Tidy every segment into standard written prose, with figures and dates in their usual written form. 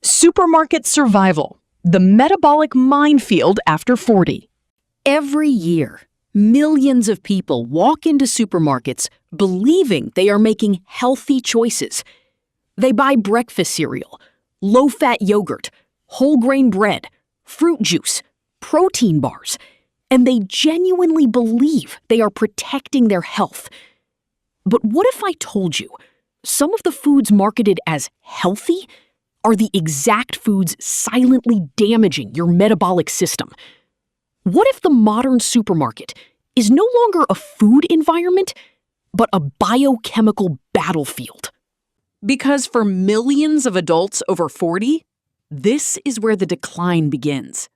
Supermarket survival, the metabolic minefield after 40. Every year, millions of people walk into supermarkets believing they are making healthy choices. They buy breakfast cereal, low-fat yogurt, whole grain bread, fruit juice, protein bars, and they genuinely believe they are protecting their health. But what if I told you some of the foods marketed as healthy are the exact foods silently damaging your metabolic system? What if the modern supermarket is no longer a food environment, but a biochemical battlefield? Because for millions of adults over 40, this is where the decline begins.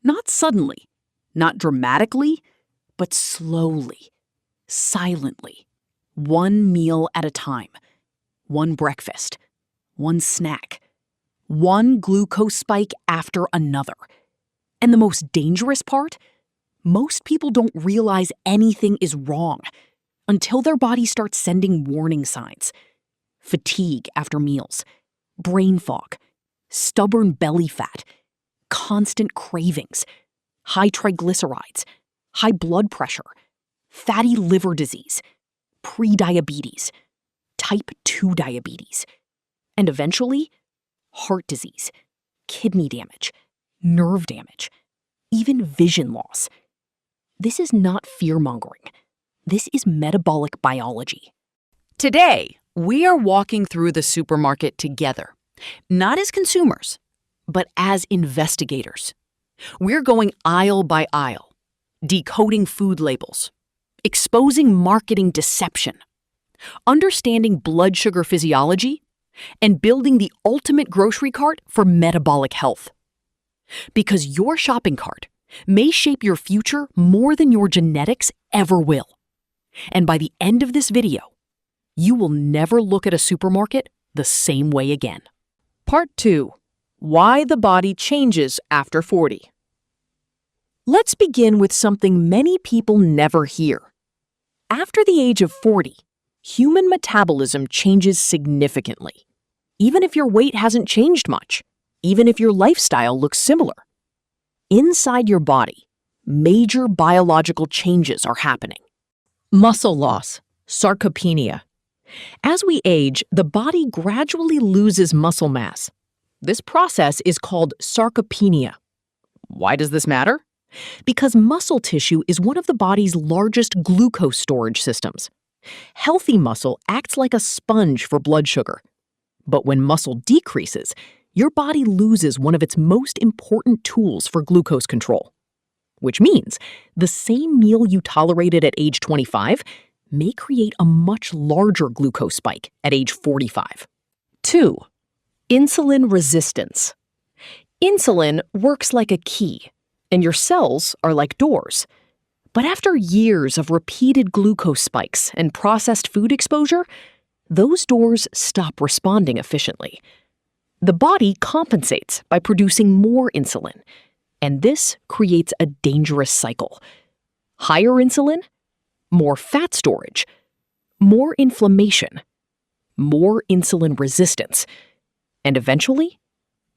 Not suddenly, not dramatically, but slowly, silently, one meal at a time, one breakfast, one snack, one glucose spike after another. And the most dangerous part? Most people don't realize anything is wrong until their body starts sending warning signs. Fatigue after meals, brain fog, stubborn belly fat, constant cravings, high triglycerides, high blood pressure, fatty liver disease, prediabetes, type 2 diabetes, and eventually, heart disease, kidney damage, nerve damage, even vision loss. This is not fear-mongering. This is metabolic biology. Today, we are walking through the supermarket together, not as consumers, but as investigators. We're going aisle by aisle, decoding food labels, exposing marketing deception, understanding blood sugar physiology, and building the ultimate grocery cart for metabolic health. Because your shopping cart may shape your future more than your genetics ever will. And by the end of this video, you will never look at a supermarket the same way again. Part 2. Why the body changes after 40. Let's begin with something many people never hear. After the age of 40, human metabolism changes significantly. Even if your weight hasn't changed much, even if your lifestyle looks similar. Inside your body, major biological changes are happening. Muscle loss, sarcopenia. As we age, the body gradually loses muscle mass. This process is called sarcopenia. Why does this matter? Because muscle tissue is one of the body's largest glucose storage systems. Healthy muscle acts like a sponge for blood sugar. But when muscle decreases, your body loses one of its most important tools for glucose control. Which means the same meal you tolerated at age 25 may create a much larger glucose spike at age 45. 2. Insulin resistance. Insulin works like a key, and your cells are like doors. But after years of repeated glucose spikes and processed food exposure, those doors stop responding efficiently. The body compensates by producing more insulin, and this creates a dangerous cycle. Higher insulin, more fat storage, more inflammation, more insulin resistance, and eventually,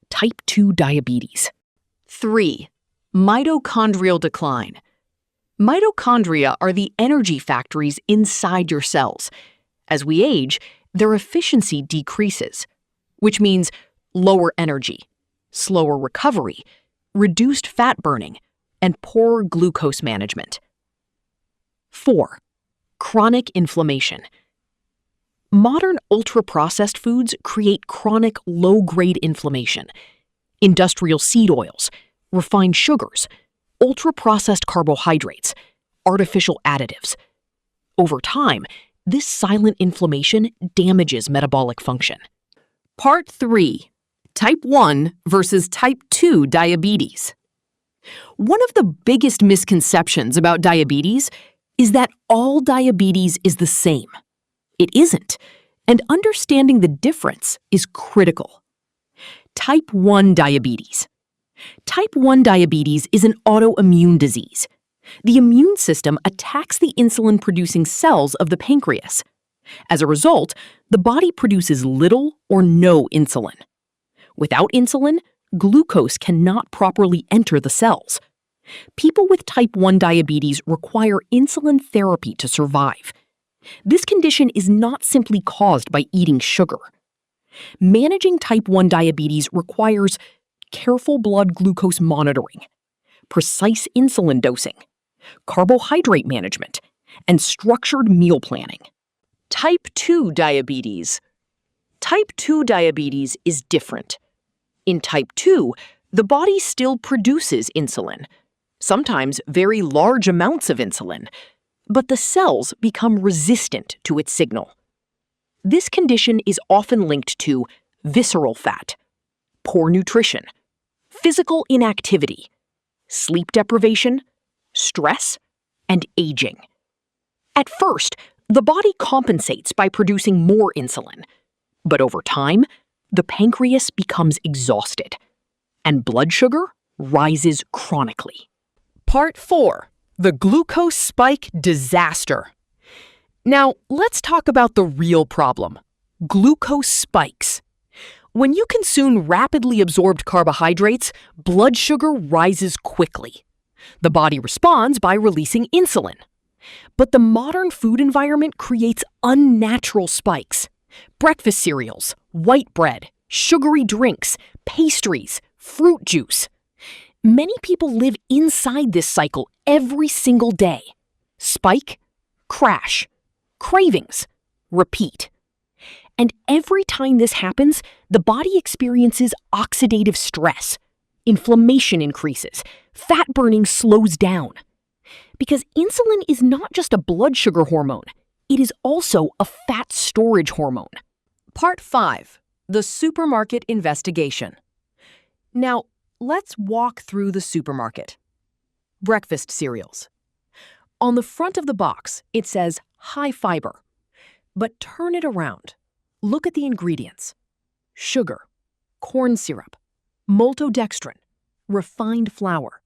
type 2 diabetes. 3. Mitochondrial decline. Mitochondria are the energy factories inside your cells. As we age, their efficiency decreases, which means lower energy, slower recovery, reduced fat burning, and poorer glucose management. 4. Chronic inflammation. Modern ultra-processed foods create chronic low-grade inflammation. Industrial seed oils, refined sugars, ultra-processed carbohydrates, artificial additives. Over time, this silent inflammation damages metabolic function. Part 3. Type 1 versus type 2 diabetes. One of the biggest misconceptions about diabetes is that all diabetes is the same. It isn't, and understanding the difference is critical. Type 1 diabetes. Type 1 diabetes is an autoimmune disease. The immune system attacks the insulin-producing cells of the pancreas. As a result, the body produces little or no insulin. Without insulin, glucose cannot properly enter the cells. People with type 1 diabetes require insulin therapy to survive. This condition is not simply caused by eating sugar. Managing type 1 diabetes requires careful blood glucose monitoring, precise insulin dosing, carbohydrate management, and structured meal planning. Type 2 diabetes. Type 2 diabetes is different. In type 2, the body still produces insulin, sometimes very large amounts of insulin, but the cells become resistant to its signal. This condition is often linked to visceral fat, poor nutrition, physical inactivity, sleep deprivation, stress, and aging. At first, the body compensates by producing more insulin, but over time, the pancreas becomes exhausted, and blood sugar rises chronically. Part 4. The glucose spike disaster. Now, let's talk about the real problem: glucose spikes. When you consume rapidly absorbed carbohydrates, blood sugar rises quickly. The body responds by releasing insulin. But the modern food environment creates unnatural spikes. Breakfast cereals, white bread, sugary drinks, pastries, fruit juice. Many people live inside this cycle every single day. Spike, crash, cravings, repeat. And every time this happens, the body experiences oxidative stress. Inflammation increases, fat burning slows down. Because insulin is not just a blood sugar hormone, it is also a fat storage hormone. Part 5. The supermarket investigation. Now, let's walk through the supermarket. Breakfast cereals. On the front of the box, it says high fiber. But turn it around. Look at the ingredients: sugar, corn syrup, maltodextrin, refined flour.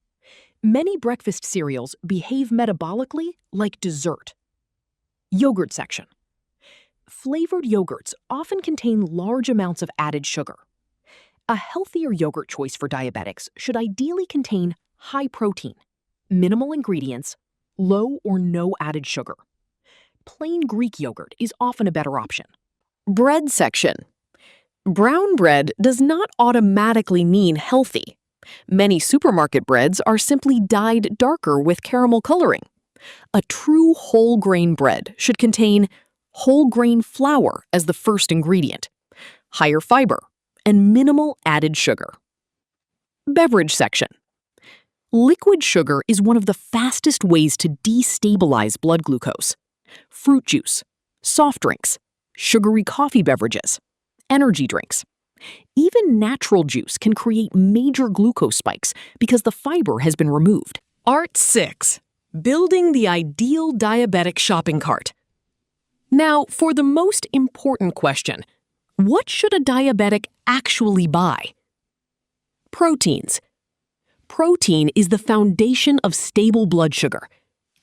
Many breakfast cereals behave metabolically like dessert. Yogurt section. Flavored yogurts often contain large amounts of added sugar. A healthier yogurt choice for diabetics should ideally contain high protein, minimal ingredients, low or no added sugar. Plain Greek yogurt is often a better option. Bread section. Brown bread does not automatically mean healthy. Many supermarket breads are simply dyed darker with caramel coloring. A true whole grain bread should contain whole grain flour as the first ingredient, higher fiber, and minimal added sugar. Beverage section. Liquid sugar is one of the fastest ways to destabilize blood glucose. Fruit juice, soft drinks, sugary coffee beverages, energy drinks. Even natural juice can create major glucose spikes because the fiber has been removed. Art 6. Building the ideal diabetic shopping cart. Now, for the most important question, what should a diabetic actually buy? Proteins. Protein is the foundation of stable blood sugar.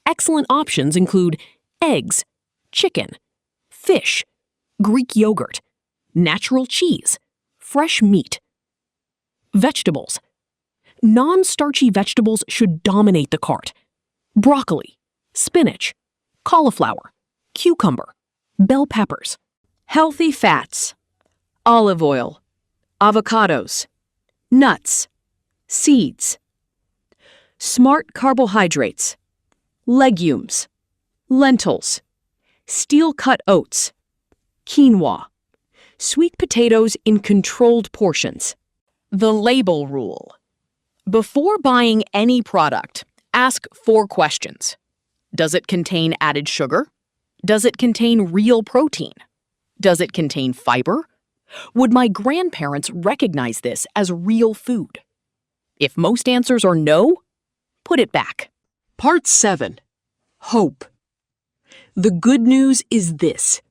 Excellent options include eggs, chicken, fish, Greek yogurt, natural cheese, fresh meat. Vegetables. Non-starchy vegetables should dominate the cart. Broccoli, spinach, cauliflower, cucumber, bell peppers. Healthy fats. Olive oil, avocados, nuts, seeds. Smart carbohydrates. Legumes, lentils, steel-cut oats, quinoa, sweet potatoes in controlled portions. The label rule. Before buying any product, ask 4 questions. Does it contain added sugar? Does it contain real protein? Does it contain fiber? Would my grandparents recognize this as real food? If most answers are no, put it back. Part 7. Hope. The good news is this: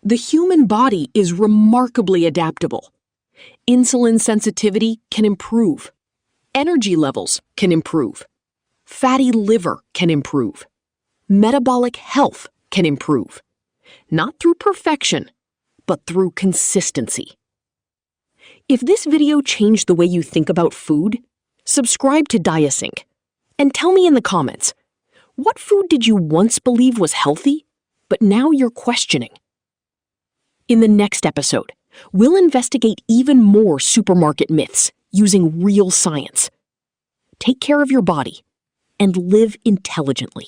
the human body is remarkably adaptable. Insulin sensitivity can improve. Energy levels can improve. Fatty liver can improve. Metabolic health can improve. Not through perfection, but through consistency. If this video changed the way you think about food, subscribe to DiaSync. And tell me in the comments, what food did you once believe was healthy, but now you're questioning? In the next episode, we'll investigate even more supermarket myths using real science. Take care of your body and live intelligently.